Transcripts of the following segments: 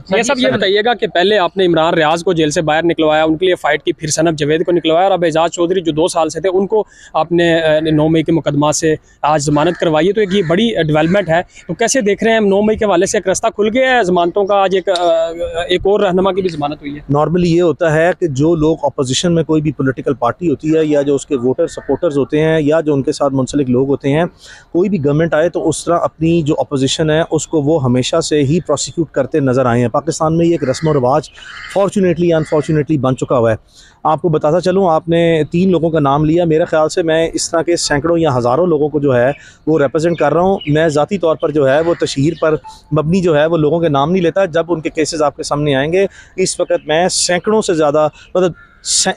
ये सब ये बताइएगा कि पहले आपने इमरान रियाज को जेल से बाहर निकलवाया, उनके लिए फाइट की, फिर सनम जावेद को निकलवाया और अब एजाज चौधरी जो 2 साल से थे उनको आपने 9 मई के मुकदमा से आज जमानत करवाई है। तो एक ये बड़ी डेवलपमेंट है। तो कैसे देख रहे हैं, 9 मई के हवाले से एक रास्ता खुल गया है जमानतों का, आज एक और रहनुमा की भी जमानत हुई है? नॉर्मली ये होता है कि जो लोग अपोजिशन में कोई भी पॉलिटिकल पार्टी होती है या जो उसके वोटर सपोर्टर्स होते हैं या जो उनके साथ मुंसलिक लोग होते हैं, कोई भी गवर्नमेंट आए तो उस तरह अपनी जो अपोजिशन है उसको वो हमेशा से ही प्रोसिक्यूट करते नज़र आए हैं। पाकिस्तान में ये एक रस्म व रिवाज फॉर्चुनेटली या अनफॉर्चुनेटली बन चुका हुआ है। आपको बताता चलूँ, आपने 3 लोगों का नाम लिया, मेरे ख्याल से मैं इस तरह के सैकड़ों या हज़ारों लोगों को जो है वो रिप्रेजेंट कर रहा हूँ। मैं ज़ाती तौर पर जो है वो तशहीर पर मबनी जो है वो लोगों के नाम नहीं लेता। जब उनके केसेस आपके सामने आएंगे, इस वक्त मैं सैकड़ों से ज़्यादा, मतलब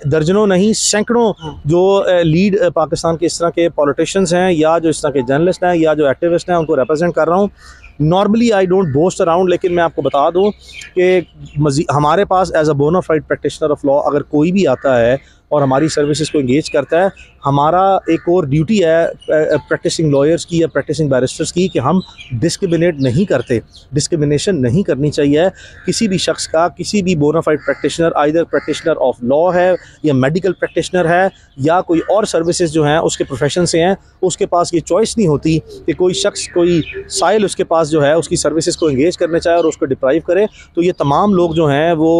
दर्जनों नहीं सैकड़ों जो लीड पाकिस्तान के इस तरह के पॉलिटिशियंस हैं या जो इस तरह के जर्नलिस्ट हैं या जो एक्टिविस्ट हैं, उनको रिप्रेजेंट कर रहा हूँ। Normally I don't boast around, लेकिन मैं आपको बता दूं कि हमारे पास as a bona fide practitioner of law अगर कोई भी आता है और हमारी सर्विसेज को इंगेज करता है, हमारा एक और ड्यूटी है प्रैक्टिसिंग लॉयर्स की या प्रैक्टिसिंग बैरिस्टर्स की कि हम डिस्क्रिमिनेट नहीं करते। डिस्क्रिमिनेशन नहीं करनी चाहिए किसी भी शख्स का। किसी भी bonafide practitioner, either practitioner of law है या मेडिकल प्रैक्टिशनर है या कोई और सर्विसेज जो हैं उसके प्रोफेशन से हैं, उसके पास ये चॉइस नहीं होती कि कोई शख्स, कोई साइल उसके पास जो है उसकी सर्विसेज को इंगेज करने चाहे और उसको डिप्राइव करे। तो ये तमाम लोग जो हैं वो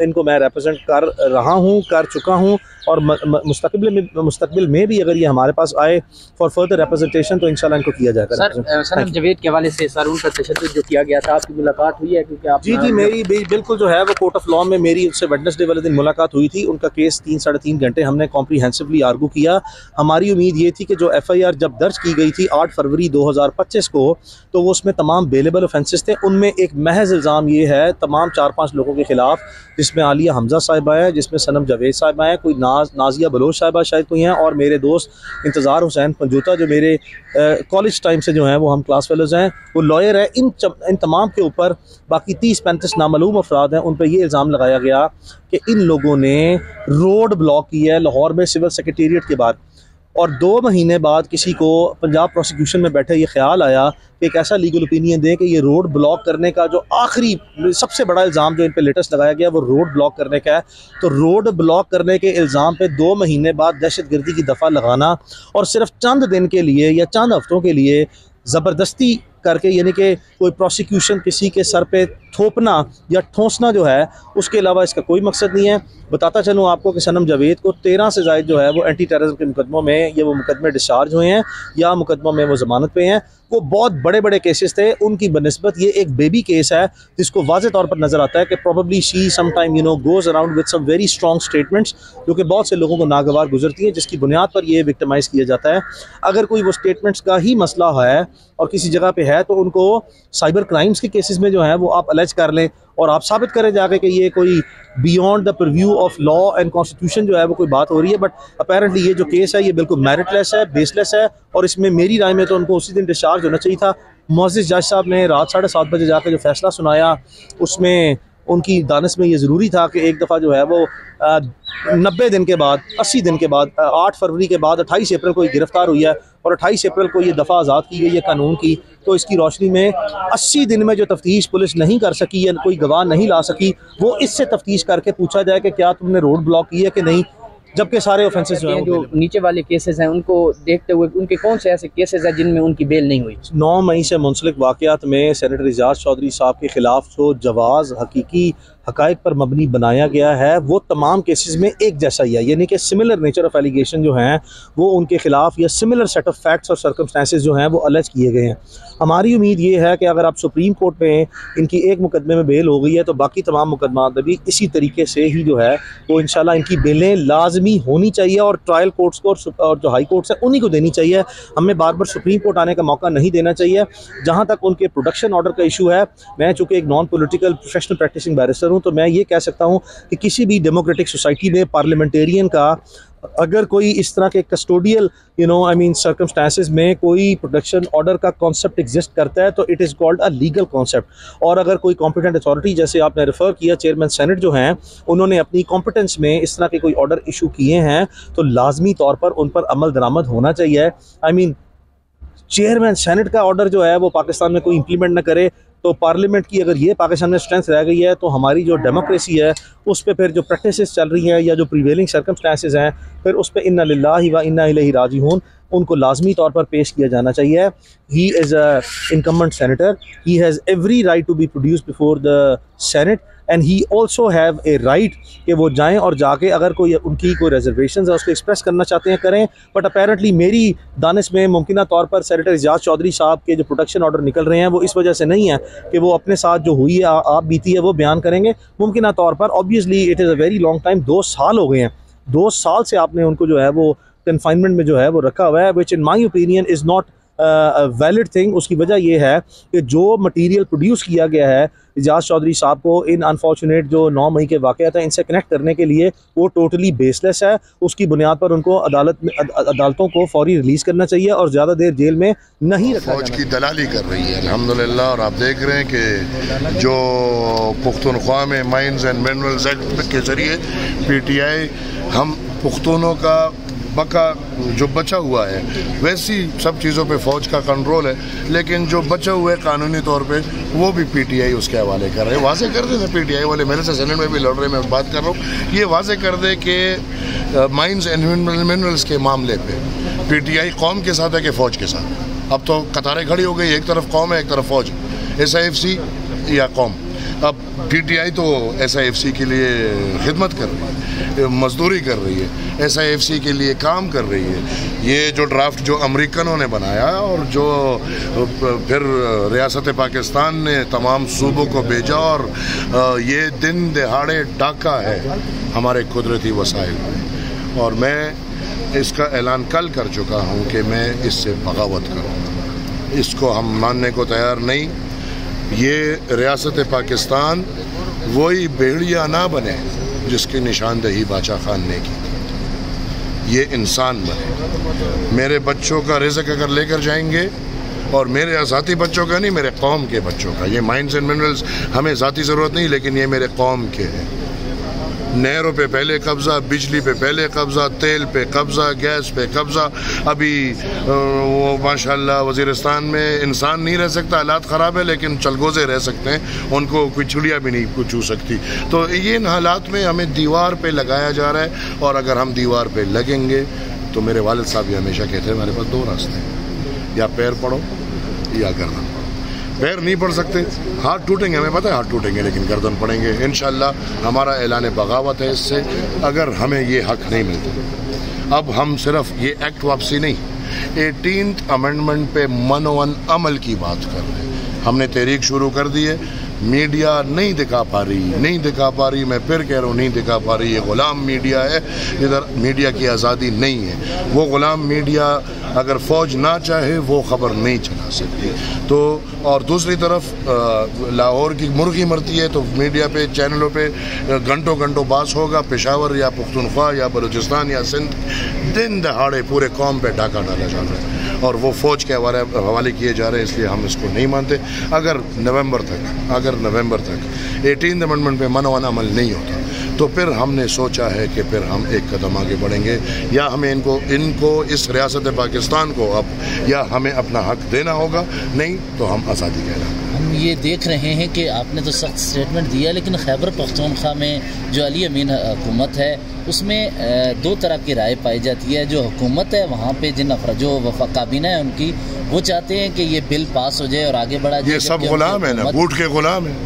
इनको मैं रिप्रेजेंट कर रहा हूँ, कर चुका हूँ, और मुस्तकबिल में भी अगर ये हमारे पास आए फॉर फर्दर रिप्रेजेंटेशन तो इंशाल्लाह इनको किया जाएगा। सर, सनम जावेद के हवाले से सर उन पर तशद्दुद जो किया गया था, आपकी मुलाकात हुई है? क्योंकि आप जी मेरी बिल्कुल जो है वो कोर्ट ऑफ लॉ में मेरी उससे वेडनेसडे वाले दिन मुलाकात हुई थी। उनका केस 3-3.5 घंटे हमने कॉम्प्रीहेंसिवली आर्गू किया। हमारी उम्मीद ये थी कि जो FIR जब दर्ज की गई थी 8 फरवरी 2025 को, तो वो उसमें तमाम बेलेबल ऑफेंसेस थे। उनमें एक महज इल्ज़ाम ये है तमाम 4-5 लोगों के खिलाफ, जिसमें आलिया हमजा साहिबा है, जिसमें सनम जावेद साहिबा है, कोई नाजिया बलोच साहिबा शायद कोई हैं, और मेरे दोस्त इंतज़ार हुसैन पंजूता जो मेरे कॉलेज टाइम से जो हैं वो हम क्लास फेलोज़ हैं, वो लॉयर है। इन तमाम के ऊपर बाकी 30-35 नामालूम अफराद हैं, उन पर यह इल्ज़ाम लगाया गया कि इन लोगों ने रोड ब्लॉक की है लाहौर में सिविल सेक्रेटेरिएट के बाद। और 2 महीने बाद किसी को पंजाब प्रोसिक्यूशन में बैठे ये ख्याल आया कि एक ऐसा लीगल ओपिनियन दें कि ये रोड ब्लॉक करने का जो आखिरी सबसे बड़ा इल्ज़ाम जो इन पे लेटेस्ट लगाया गया वो रोड ब्लॉक करने का है। तो रोड ब्लॉक करने के इल्ज़ाम पे 2 महीने बाद दहशतगर्दी की दफ़ा लगाना और सिर्फ चंद दिन के लिए या चंद हफ्तों के लिए ज़बरदस्ती करके, यानी कि कोई प्रोसिक्यूशन किसी के सर पे थोपना या ठोंसना जो है, उसके अलावा इसका कोई मकसद नहीं है। बताता चलूँ आपको कि सनम जावेद को 13 से ज़ायद जो है वो एंटी टेररिज्म के मुकदमों में ये वो मुकदमे डिस्चार्ज हुए हैं या मुकदमों में वो ज़मानत पे हैं। वो बहुत बड़े बड़े केसेस थे, उनकी बनस्बत ये एक बेबी केस है जिसको वाज़े तौर पर नज़र आता है कि probably she some time goes around with some very strong statements जो कि बहुत से लोगों को नागवार गुजरती हैं, जिसकी बुनियाद पर ये विक्टिमाइज़ किया जाता है। अगर कोई वो स्टेटमेंट्स का ही मसला है और किसी जगह पे है तो उनको साइबर क्राइम्स के केसेस में जो है वो आप अलेज कर लें और आप साबित करें जाके कि ये कोई beyond the preview of law and constitution जो है वो कोई बात हो रही है। बट अपेरेंटली ये जो केस है ये बिल्कुल मेरिटलेस है, बेसलेस है, और इसमें मेरी राय में तो उनको उसी दिन डिस्चार्ज होना चाहिए था। मुअज़्ज़िज़ जज साहब ने रात 7:30 बजे जाकर जो फैसला सुनाया उसमें उनकी दानिश में ये ज़रूरी था कि एक दफ़ा जो है वो 90 दिन के बाद, 80 दिन के बाद, 8 फरवरी के बाद 28 अप्रैल को ये गिरफ्तार हुई है और 28 अप्रैल को ये दफ़ा आज़ाद की गई है कानून की। तो इसकी रोशनी में 80 दिन में जो तफ्तीश पुलिस नहीं कर सकी या कोई गवाह नहीं ला सकी, वो इससे तफ्तीश करके पूछा जाए कि क्या तुमने रोड ब्लॉक की है कि नहीं, जबकि सारे ऑफेंसेस जो नीचे वाले केसेस हैं उनको देखते हुए उनके कौन से ऐसे केसेस हैं जिनमें उनकी बेल नहीं हुई? 9 मई से मुंसलिक वाक़यात में सेनेटर एजाज चौधरी साहब के ख़िलाफ़ जो जवाज़ हकीकी हक़ाइक़ पर मबनी बनाया गया है वो तमाम केसेस में एक जैसा ही है, यानी कि सिमिलर नेचर ऑफ एलिगेशन जो हैं वो उनके ख़िलाफ़ या सिमिलर सेट ऑफ फैक्ट्स और सर्कमस्टेंसेस जो हैं वो अलग किए गए हैं। हमारी उम्मीद ये है कि अगर आप सुप्रीम कोर्ट में इनकी एक मुकदमे में बेल हो गई है तो बाकी तमाम मुकदमात भी इसी तरीके से ही जो है वो इंशाल्लाह इनकी बेलें लाजमी होनी चाहिए और ट्रायल कोर्ट्स को और जो हाई कोर्ट्स हैं उन्हीं को देनी चाहिए। हमें बार बार सुप्रीम कोर्ट आने का मौका नहीं देना चाहिए। जहाँ तक उनके प्रोडक्शन ऑर्डर का इशू है, मैं चूँकि एक non political professional practising barrister हूँ तो मैं ये कह सकता हूँ कि किसी भी डेमोक्रेटिक सोसाइटी में पार्लियामेंटेरियन का अगर कोई इस तरह के कस्टोडियल सर्कमस्टांसेस में कोई प्रोटेक्शन ऑर्डर का कॉन्सेप्ट एग्जिस्ट करता है तो it is called a legal concept. और अगर कोई कॉम्पिटेंट अथॉरिटी, जैसे आपने रेफ़र किया चेयरमैन सेनेट जो हैं, उन्होंने अपनी कॉम्पिटेंस में इस तरह के कोई ऑर्डर इशू किए हैं तो लाजमी तौर पर उन पर अमल दरामद होना चाहिए। चेयरमैन सेनेट का ऑर्डर जो है वो पाकिस्तान में कोई इंप्लीमेंट ना करे, तो पार्लियामेंट की अगर ये पाकिस्तान में स्ट्रेंथ रह गई है तो हमारी जो डेमोक्रेसी है उस पर फिर जो प्रैक्टिसेस चल रही हैं या जो प्रीवेलिंग सर्कमस्टांसेस हैं फिर उस पर इन्ना लिल्लाहि व इन्ना इलैहि राजिऊन उनको लाजमी तौर पर पेश किया जाना चाहिए। He is a incumbent senator, he has every right to be produce before the senate and he also have a right कि वो जाएँ और जाके अगर कोई उनकी कोई रिजर्वेशन है उसको एक्सप्रेस करना चाहते हैं करें। बट अपेरेंटली मेरी दानिश में मुमकिन तौर पर सेनेटर एजाज चौधरी साहब के जो प्रोटेक्शन ऑर्डर निकल रहे हैं वो इस वजह से नहीं है कि वो अपने साथ जो हुई है आप बीती है वो बयान करेंगे। मुमकिन तौर पर obviously it is a very long time, 2 साल हो गए हैं, 2 साल से आपने उनको जो है वो कन्फाइनमेंट में जो है वो रखा हुआ है, which in my opinion is not valid thing. उसकी वजह यह है कि जो मटीरियल प्रोड्यूस किया गया है एजाज चौधरी साहब को इन अनफॉर्चुनेट जो 9 मई के वाक़यात हैं इनसे कनेक्ट करने के लिए वो टोटली बेसलेस है। उसकी बुनियाद पर उनको अदालतों को फौरी रिलीज़ करना चाहिए और ज़्यादा देर जेल में नहीं रखा। फौज की दलाली कर रही है अल्हम्दुलिल्लाह। और आप देख रहे हैं कि जो पुख्तूनख्वा में माइंस एंड मिनरल्स एक्ट के ज़रिए PTI हम पुख्तूनों का बका जो बचा हुआ है वैसी सब चीज़ों पे फ़ौज का कंट्रोल है, लेकिन जो बचा हुआ है कानूनी तौर पे वो भी PTI उसके हवाले कर रहे हैं। वाज़े कर दे PTI वाले, मेरे से सेनेट में भी लड़ रहे हैं, मैं बात कर रहा हूँ, ये वाज़े कर दे कि माइंस एंड मिनरल्स के मामले पे PTI कौम के साथ है कि फ़ौज के साथ। अब तो कतारें खड़ी हो गई, एक तरफ कौम है एक तरफ फ़ौज, SIFC या कौम। अब PTI तो SIFC के लिए खिदमत कर रही है, मजदूरी कर रही है, SIFC के लिए काम कर रही है। ये जो ड्राफ्ट जो अमेरिकनों ने बनाया और जो फिर रियासत पाकिस्तान ने तमाम सूबों को भेजा और ये दिन दहाड़े डाका है हमारे कुदरती वसाइल में। और मैं इसका ऐलान कल कर चुका हूँ कि मैं इससे बगावत करूँगा, इसको हम मानने को तैयार नहीं। ये रियासत पाकिस्तान वही भेड़िया ना बने जिसकी निशानदेही बादशाह खान ने की, ये इंसान बने। मेरे बच्चों का रिज़्क़ अगर लेकर जाएंगे, और मेरे ज़ाती बच्चों का नहीं, मेरे कौम के बच्चों का, ये माइंस एंड मिनरल्स हमें ज़ाती ज़रूरत नहीं, लेकिन ये मेरे कौम के हैं। नहरों पे पहले कब्ज़ा, बिजली पे पहले कब्ज़ा, तेल पे कब्ज़ा, गैस पे कब्ज़ा। अभी वो माशाल्लाह वज़ीरिस्तान में इंसान नहीं रह सकता, हालात ख़राब है, लेकिन चलगोज़े रह सकते हैं, उनको कोई चिड़िया भी नहीं छू सकती। तो ये इन हालात में हमें दीवार पे लगाया जा रहा है, और अगर हम दीवार पे लगेंगे तो मेरे वालिद साहब ये हमेशा कहते हैं मेरे पास 2 रास्ते हैं, या पैर पड़ो या गर्दन। पैर नहीं पड़ सकते, हाथ टूटेंगे, हमें पता है हाथ टूटेंगे, लेकिन गर्दन पड़ेंगे इंशाल्लाह। हमारा ऐलान बगावत है इससे, अगर हमें ये हक नहीं मिलता। अब हम सिर्फ ये एक्ट वापसी नहीं, 18th अमेंडमेंट पे मनोवन अमल की बात कर रहे हैं। हमने तहरीक शुरू कर दी है, मीडिया नहीं दिखा पा रही, मैं फिर कह रहा हूँ नहीं दिखा पा रही। ये गुलाम मीडिया है, इधर मीडिया की आज़ादी नहीं है। वो गुलाम मीडिया अगर फ़ौज ना चाहे वो ख़बर नहीं चला सकती। तो और दूसरी तरफ लाहौर की मुर्गी मरती है तो मीडिया पे, चैनलों पे घंटों घंटों बास होगा। पेशावर या पुख्तूनख्वा या बलूचिस्तान या सिंध, दिन दहाड़े पूरे कौम पे डाका डाला जा रहा है और वो फ़ौज के हवाले किए जा रहे हैं, इसलिए हम इसको नहीं मानते। अगर नवंबर तक 18th अमेंडमेंट पे मनोवन अमल नहीं होता तो फिर हमने सोचा है कि फिर हम एक कदम आगे बढ़ेंगे, या हमें इनको इस रियासत पाकिस्तान को अब या हमें अपना हक देना होगा, नहीं तो हम आज़ादी कहलाएंगे। हम ये देख रहे हैं कि आपने तो सख्त स्टेटमेंट दिया, लेकिन खैबर पख्तूनख्वा में जो अली अमीन हुकूमत है उसमें 2 तरह की राय पाई जाती है। जो हुकूमत है वहाँ पे जो काबीना है उनकी, वो चाहते हैं कि ये बिल पास हो जाए और आगे बढ़ा जाए। ये सब गुलाम है ना, बूट के गुलाम है।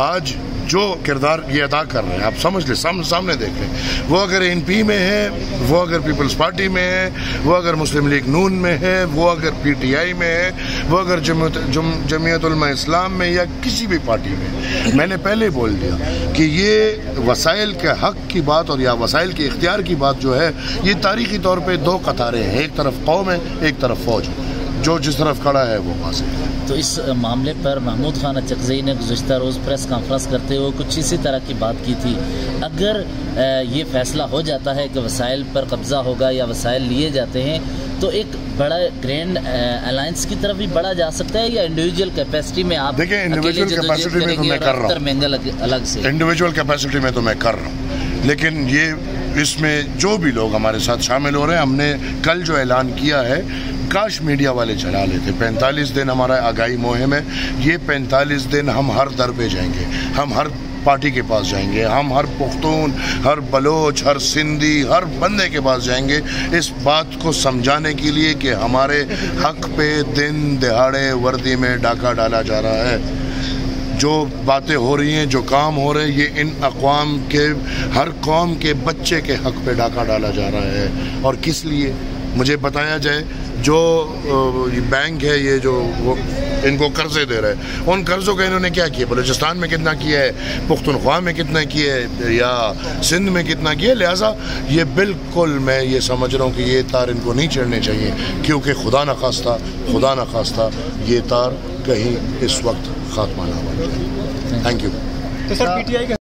आज जो किरदार ये अदा कर रहे हैं आप समझ ले, सामने देख लें। वो अगर NP में है, वो अगर पीपल्स पार्टी में है, वो अगर मुस्लिम लीग नून में है, वो अगर PTI में है, वो अगर जमीयत उलमा इस्लाम में या किसी भी पार्टी में, मैंने पहले बोल दिया कि ये वसाइल के हक की बात और या वसाइल के इख्तियार की बात जो है, ये तारीखी तौर पर 2 कतारें हैं, एक तरफ कौम है, एक तरफ फौज। जो जिस तरफ खड़ा है वो पास है। तो इस मामले पर महमूद खान अचकज़ई ने गुज़िश्ता रोज़ प्रेस कॉन्फ्रेंस करते हुए कुछ इसी तरह की बात की थी। अगर ये फैसला हो जाता है कि वसाइल पर कब्ज़ा होगा या वसाइल लिए जाते हैं, तो एक बड़ा ग्रैंड अलायंस की तरफ भी बढ़ा जा सकता है, या इंडिविजुअल कैपेसिटी में आप देखिए, इंडिविजुअल कैपेसिटी में तो मैं कर रहा हूँ, अलग से इंडिविजुअल कैपेसिटी में तो मैं कर रहा हूँ, लेकिन ये इसमें जो भी लोग हमारे साथ शामिल हो रहे हैं, हमने कल जो ऐलान किया है काश मीडिया वाले चला लेते। 45 दिन हमारा आगाही मुहिम है, ये 45 दिन हम हर दर पे जाएंगे, हम हर पार्टी के पास जाएंगे, हम हर पुख्तून, हर बलोच, हर सिंधी, हर बंदे के पास जाएंगे इस बात को समझाने के लिए कि हमारे हक पे दिन दिहाड़े वर्दी में डाका डाला जा रहा है। जो बातें हो रही हैं, जो काम हो रहे हैं, ये इन अक़वाम के हर कौम के बच्चे के हक पे डाका डाला जा रहा है। और किस लिए मुझे बताया जाए। जो बैंक है ये जो वो इनको कर्जे दे रहे हैं, उन कर्ज़ों का इन्होंने क्या किया, बलूचिस्तान में कितना किया है, पुख्तनख्वा में कितना किया है, या सिंध में कितना किया है। लिहाजा ये बिल्कुल मैं ये समझ रहा हूँ कि ये तार इनको नहीं चढ़ने चाहिए, क्योंकि खुदा न खास्ता ये तार कहीं इस वक्त खात्मा ना बन जाए। Thank you.